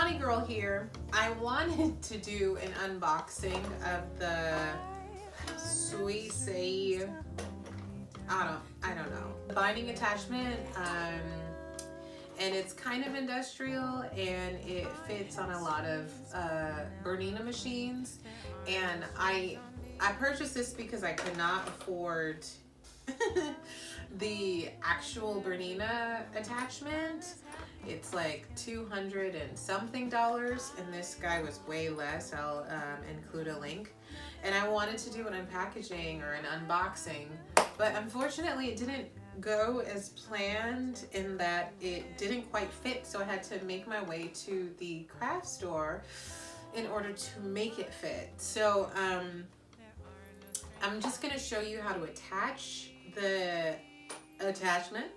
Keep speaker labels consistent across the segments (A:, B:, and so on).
A: Johnygirl here. I wanted to do an unboxing of the Suisei, I don't know, binding attachment, and it's kind of industrial and it fits on a lot of Bernina machines. And I purchased this because I could not afford the actual Bernina attachment. It's like $200 and something, and this guy was way less. I'll include a link. And I wanted to do an unpackaging or an unboxing, but unfortunately it didn't go as planned in that it didn't quite fit, so I had to make my way to the craft store in order to make it fit. So I'm just gonna show you how to attach the attachment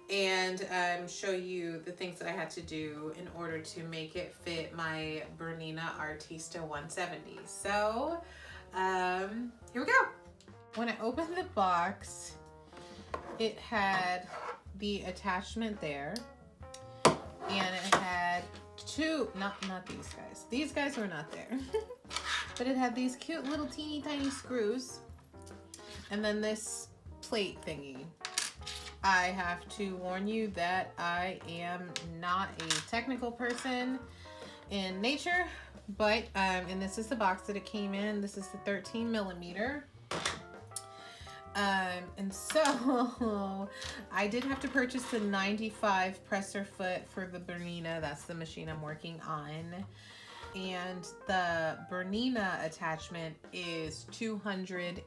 A: and show you the things that I had to do in order to make it fit my Bernina Artista 170. So here we go. When I opened the box, it had the attachment there, and it had two, not these guys. These guys were not there. But it had these cute little teeny tiny screws, and then this plate thingy. I have to warn you that I am not a technical person in nature, but and this is the box that it came in. This is the 13 millimeter. And so I did have to purchase the 95 presser foot for the Bernina. That's the machine I'm working on. And the Bernina attachment is $250,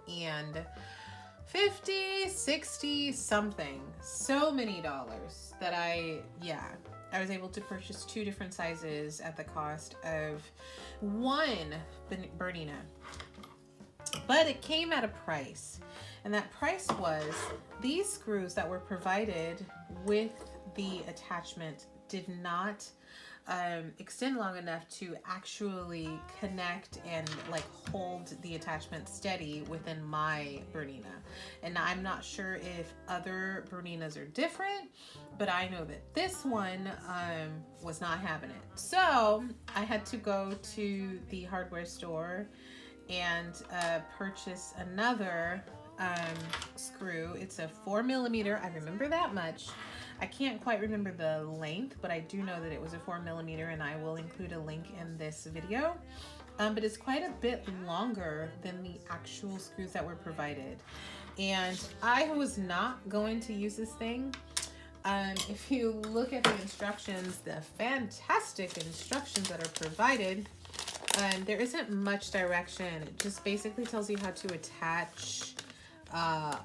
A: $60 something. So many dollars that I was able to purchase two different sizes at the cost of one Bernina. But it came at a price, and that price was these screws that were provided with the attachment did not extend long enough to actually connect and like hold the attachment steady within my Bernina. And I'm not sure if other Berninas are different, but I know that this one was not having it. So I had to go to the hardware store and purchase another screw. It's a 4 millimeter. I remember that much. I can't quite remember the length, but I do know that it was a 4 millimeter, and I will include a link in this video. But it's quite a bit longer than the actual screws that were provided. And I was not going to use this thing. If you look at the instructions, the fantastic instructions that are provided, there isn't much direction. It just basically tells you how to attach, I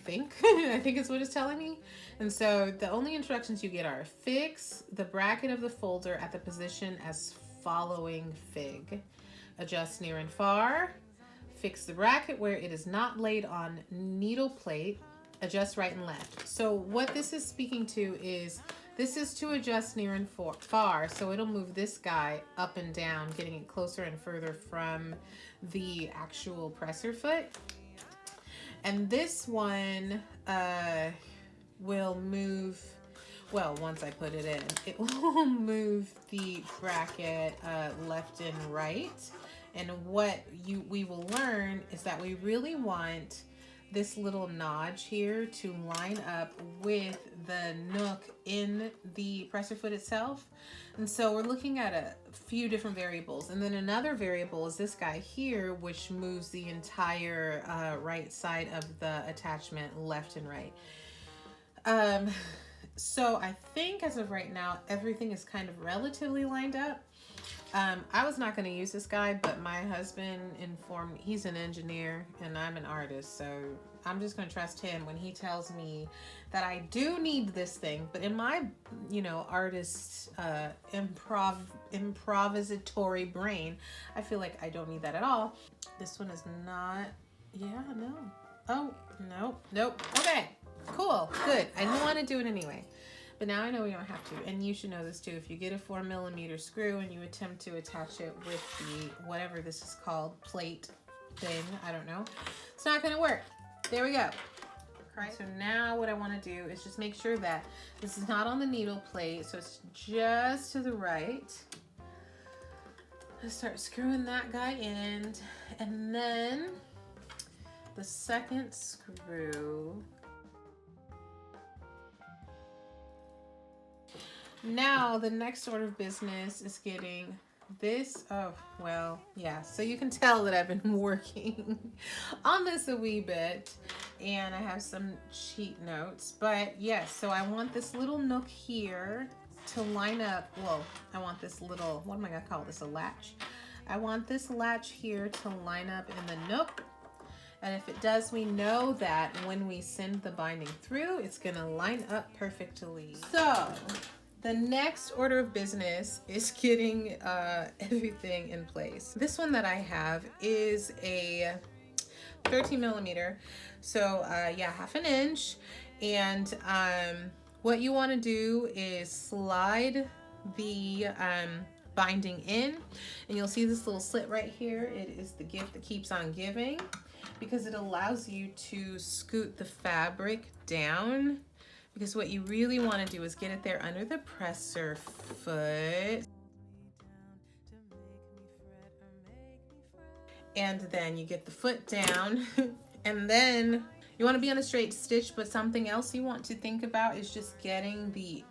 A: think is what it's telling me. And so the only instructions you get are fix the bracket of the folder at the position as following fig, adjust near and far, fix the bracket where it is not laid on needle plate, adjust right and left. So what this is speaking to is this is to adjust near and far, so it'll move this guy up and down, getting it closer and further from the actual presser foot. And this one will move, well, once I put it in, it will move the bracket left and right. And what we will learn is that we really want this little notch here to line up with the nook in the presser foot itself. And so we're looking at a few different variables. And then another variable is this guy here, which moves the entire right side of the attachment left and right. So I think as of right now, everything is kind of relatively lined up. I was not going to use this guy, but my husband informed me, he's an engineer and I'm an artist, so I'm just going to trust him when he tells me that I do need this thing. But in my, artist improvisatory brain, I feel like I don't need that at all. This one is not, no. Oh, nope. Okay, cool, good. I didn't want to do it anyway. But now I know we don't have to, and you should know this too. If you get a 4 millimeter screw and you attempt to attach it with the, whatever this is called, plate thing, I don't know, it's not gonna work. There we go. Right, so now what I wanna do is just make sure that this is not on the needle plate, so it's just to the right. Let's start screwing that guy in, and then the second screw. Now the next order of business is getting this. Oh, well, yeah. So you can tell that I've been working on this a wee bit, and I have some cheat notes. But yes, so I want this little nook here to line up. Well, I want this little, what am I gonna call this, a latch? I want this latch here to line up in the nook. And if it does, we know that when we send the binding through, it's gonna line up perfectly. So the next order of business is getting everything in place. This one that I have is a 13 millimeter. So yeah, 1/2 inch. And what you wanna do is slide the binding in, and you'll see this little slit right here. It is the gift that keeps on giving, because it allows you to scoot the fabric down. Because what you really want to do is get it there under the presser foot. And then you get the foot down. And then you want to be on a straight stitch, but something else you want to think about is just getting the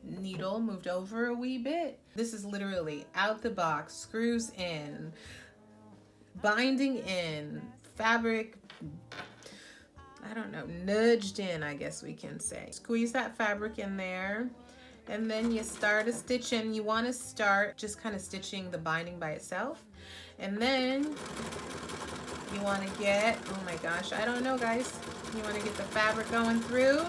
A: needle moved over a wee bit. This is literally out the box, screws in, binding in, fabric, I don't know, nudged in, I guess we can say. Squeeze that fabric in there, and then you start a stitching. You want to start just kind of stitching the binding by itself, and then you want to get, oh my gosh, I don't know guys, you want to get the fabric going through.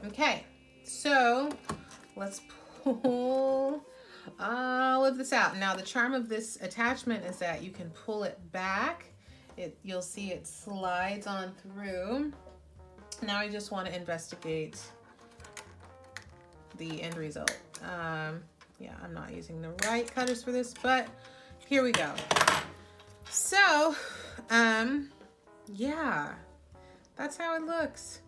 A: Okay, so let's pull all of this out. Now the charm of this attachment is that you can pull it back. You'll see it slides on through. Now I just want to investigate the end result. Yeah, I'm not using the right cutters for this, but here we go. So, yeah, that's how it looks.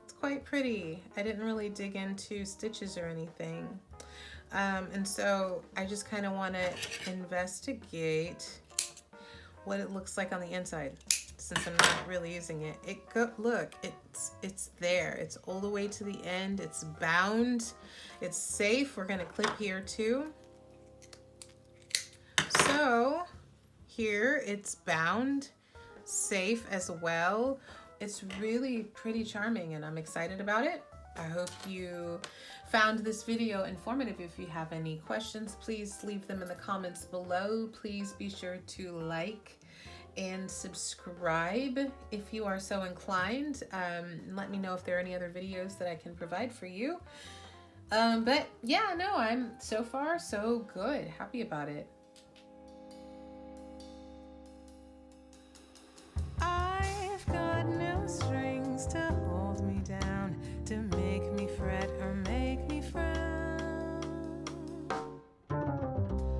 A: It's quite pretty. I didn't really dig into stitches or anything. And so I just kind of want to investigate what it looks like on the inside, since I'm not really using it. Look, it's there. It's all the way to the end. It's bound. It's safe. We're gonna clip here too. So here it's bound, safe as well. It's really pretty charming, and I'm excited about it. I hope you found this video informative. If you have any questions, please leave them in the comments below. Please be sure to like and subscribe if you are so inclined. Let me know if there are any other videos that I can provide for you. But yeah, no, I'm so far so good. Happy about it.